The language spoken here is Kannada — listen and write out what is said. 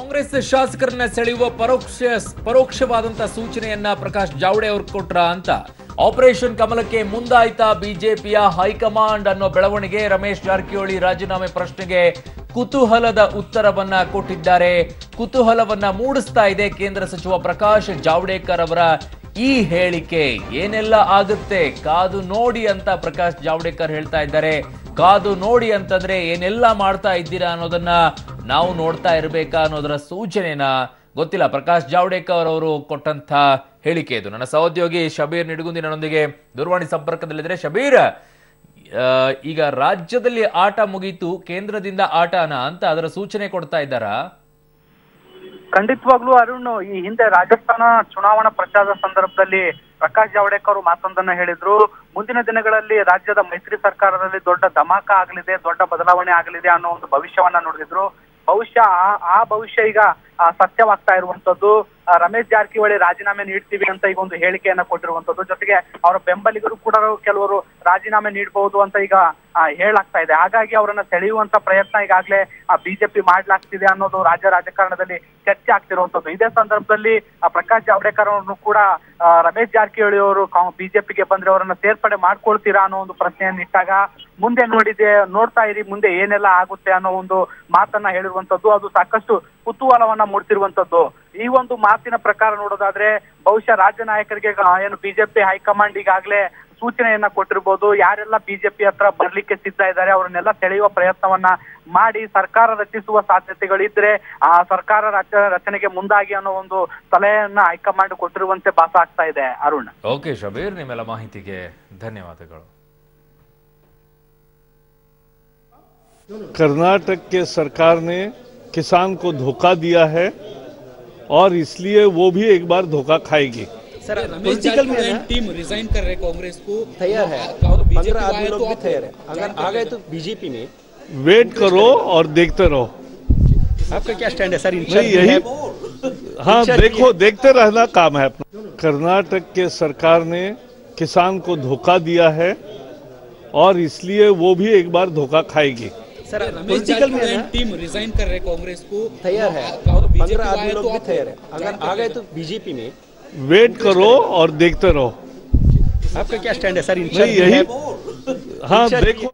ಕಾಂಗ್ರೆಸ್ ಶಾಸಕರನ್ನ ಸೆಳೆಯುವ ಪರೋಕ್ಷವಾದಂತ ಸೂಚನೆಯನ್ನ ಪ್ರಕಾಶ್ ಜಾವಡೇಕರ್ ಕೊಟ್ರ ಅಂತ ಆಪರೇಷನ್ ಕಮಲಕ್ಕೆ ಮುಂದಾಯ್ತಾ ಬಿಜೆಪಿಯ ಹೈಕಮಾಂಡ್ ಅನ್ನೋ ಬೆಳವಣಿಗೆ. ರಮೇಶ್ ಜಾರಕಿಹೊಳಿ ರಾಜೀನಾಮೆ ಪ್ರಶ್ನೆಗೆ ಕುತೂಹಲದ ಉತ್ತರವನ್ನ ಕೊಟ್ಟಿದ್ದಾರೆ. ಕುತೂಹಲವನ್ನ ಮೂಡಿಸ್ತಾ ಇದೆ ಕೇಂದ್ರ ಸಚಿವ ಪ್ರಕಾಶ್ ಜಾವಡೇಕರ್ ಅವರ ಈ ಹೇಳಿಕೆ. ಏನೆಲ್ಲ ಆಗುತ್ತೆ ಕಾದು ನೋಡಿ ಅಂತ ಪ್ರಕಾಶ್ ಜಾವಡೇಕರ್ ಹೇಳ್ತಾ ಇದ್ದಾರೆ. ಕಾದು ನೋಡಿ ಅಂತಂದ್ರೆ ಏನೆಲ್ಲ ಮಾಡ್ತಾ ಇದ್ದೀರಾ ಅನ್ನೋದನ್ನ ನಾವು ನೋಡ್ತಾ ಇರಬೇಕಾ ಅನ್ನೋದರ ಸೂಚನೆನ ಗೊತ್ತಿಲ್ಲ. ಪ್ರಕಾಶ್ ಜಾವಡೇಕರ್ ಅವರು ಕೊಟ್ಟಂತ ಹೇಳಿಕೆ ಇದು. ನನ್ನ ಸಹೋದ್ಯೋಗಿ ಶಬೀರ್ ನಿಡಗುಂದಿ ನನ್ನೊಂದಿಗೆ ದೂರವಾಣಿ ಸಂಪರ್ಕದಲ್ಲಿದ್ದಾರೆ. ಶಬೀರ್, ಈಗ ರಾಜ್ಯದಲ್ಲಿ ಆಟ ಮುಗೀತು, ಕೇಂದ್ರದಿಂದ ಆಟನ ಅಂತ ಅದರ ಸೂಚನೆ ಕೊಡ್ತಾ ಇದ್ದಾರಾ? ಖಂಡಿತವಾಗ್ಲೂ ಅರುಣ್, ಈ ಹಿಂದೆ ರಾಜಸ್ಥಾನ ಚುನಾವಣಾ ಪ್ರಚಾರದ ಸಂದರ್ಭದಲ್ಲಿ ಪ್ರಕಾಶ್ ಜಾವಡೇಕರ್ ಮಾತೊಂದನ್ನ ಹೇಳಿದ್ರು. ಮುಂದಿನ ದಿನಗಳಲ್ಲಿ ರಾಜ್ಯದ ಮೈತ್ರಿ ಸರ್ಕಾರದಲ್ಲಿ ದೊಡ್ಡ ಧಮಾಕ ಆಗಲಿದೆ, ದೊಡ್ಡ ಬದಲಾವಣೆ ಆಗಲಿದೆ ಅನ್ನೋ ಒಂದು ಭವಿಷ್ಯವನ್ನ ನುಡಿದಿದ್ರು. ಬಹುಶಃ ಆ ಭವಿಷ್ಯ ಈಗ ಸತ್ಯವಾಗ್ತಾ ಇರುವಂತದ್ದು. ರಮೇಶ್ ಜಾರಕಿಹೊಳಿ ರಾಜೀನಾಮೆ ನೀಡ್ತೀವಿ ಅಂತ ಈಗ ಒಂದು ಹೇಳಿಕೆಯನ್ನ ಕೊಟ್ಟಿರುವಂತದ್ದು. ಜೊತೆಗೆ ಅವರ ಬೆಂಬಲಿಗರು ಕೂಡ ಕೆಲವರು ರಾಜೀನಾಮೆ ನೀಡಬಹುದು ಅಂತ ಈಗ ಹೇಳಾಗ್ತಾ ಇದೆ. ಹಾಗಾಗಿ ಅವರನ್ನ ಸೆಳೆಯುವಂತ ಪ್ರಯತ್ನ ಈಗಾಗಲೇ ಬಿಜೆಪಿ ಮಾಡ್ಲಾಗ್ತಿದೆ ಅನ್ನೋದು ರಾಜ್ಯ ರಾಜಕಾರಣದಲ್ಲಿ ಚರ್ಚೆ ಆಗ್ತಿರುವಂತದ್ದು. ಇದೇ ಸಂದರ್ಭದಲ್ಲಿ ಪ್ರಕಾಶ್ ಜಾವಡೇಕರ್ ಅವರನ್ನು ಕೂಡ ರಮೇಶ್ ಜಾರಕಿಹೊಳಿ ಅವರು ಬಿಜೆಪಿಗೆ ಬಂದ್ರೆ ಅವರನ್ನ ಸೇರ್ಪಡೆ ಮಾಡ್ಕೊಳ್ತೀರಾ ಅನ್ನೋ ಒಂದು ಪ್ರಶ್ನೆಯನ್ನ ಇಟ್ಟಾಗ ಮುಂದೆ ನೋಡ್ತಾ ಇರಿ ಮುಂದೆ ಏನೆಲ್ಲ ಆಗುತ್ತೆ ಅನ್ನೋ ಒಂದು ಮಾತನ್ನ ಹೇಳಿರುವಂತದ್ದು. ಅದು ಸಾಕಷ್ಟು ಕುತೂಹಲವನ್ನ ಮೂಡ್ತಿರುವಂತದ್ದು. ಈ ಒಂದು ಮಾತಿನ ಪ್ರಕಾರ ನೋಡೋದಾದ್ರೆ ಬಹುಶಃ ರಾಜ್ಯ ನಾಯಕರಿಗೆ ಏನು ಬಿಜೆಪಿ ಹೈಕಮಾಂಡ್ ಈಗಾಗಲೇ ಸೂಚನೆಯನ್ನ ಕೊಟ್ಟಿರ್ಬೋದು. ಯಾರೆಲ್ಲ ಬಿಜೆಪಿ ಹತ್ರ ಬರ್ಲಿಕ್ಕೆ ಸಿದ್ಧ ಇದ್ದಾರೆ ಅವರನ್ನೆಲ್ಲ ಸೆಳೆಯುವ ಪ್ರಯತ್ನವನ್ನ ಮಾಡಿ ಸರ್ಕಾರ ರಚಿಸುವ ಸಾಧ್ಯತೆಗಳಿದ್ರೆ ಆ ಸರ್ಕಾರ ರಚನೆಗೆ ಮುಂದಾಗಿ ಅನ್ನೋ ಒಂದು ಸಲಹೆಯನ್ನ ಹೈಕಮಾಂಡ್ ಕೊಟ್ಟಿರುವಂತೆ ಭಾಸ ಆಗ್ತಾ ಇದೆ. ಅರುಣ್. ಓಕೆ ಶಬೀರ್, ನಿಮ್ಮೆಲ್ಲ ಮಾಹಿತಿಗೆ ಧನ್ಯವಾದಗಳು. कर्नाटक के सरकार ने किसान को धोखा दिया है और इसलिए वो भी एक बार धोखा खाएगी। सर, पॉलिटिकल टीम रिजाइन कर रहे कांग्रेस को तैयार है, 15 आदमी लोग भी तैयार है। अगर आ गए तो बीजेपी में वेट करो और देखते रहो। आपका क्या स्टैंड है सर? यही हाँ, देखो देखते रहना काम है अपना। कर्नाटक के सरकार ने किसान को धोखा दिया है और इसलिए वो भी एक बार धोखा खाएगी। सर, पॉलिटिकल टीम रिजाइन कर रहे कांग्रेस को तैयार है, 15 आदमी लोग भी तैयार है। अगर आ गए तो बीजेपी में वेट करो और देखते रहो। आपका क्या स्टैंड है सर? यही हाँ, देखो।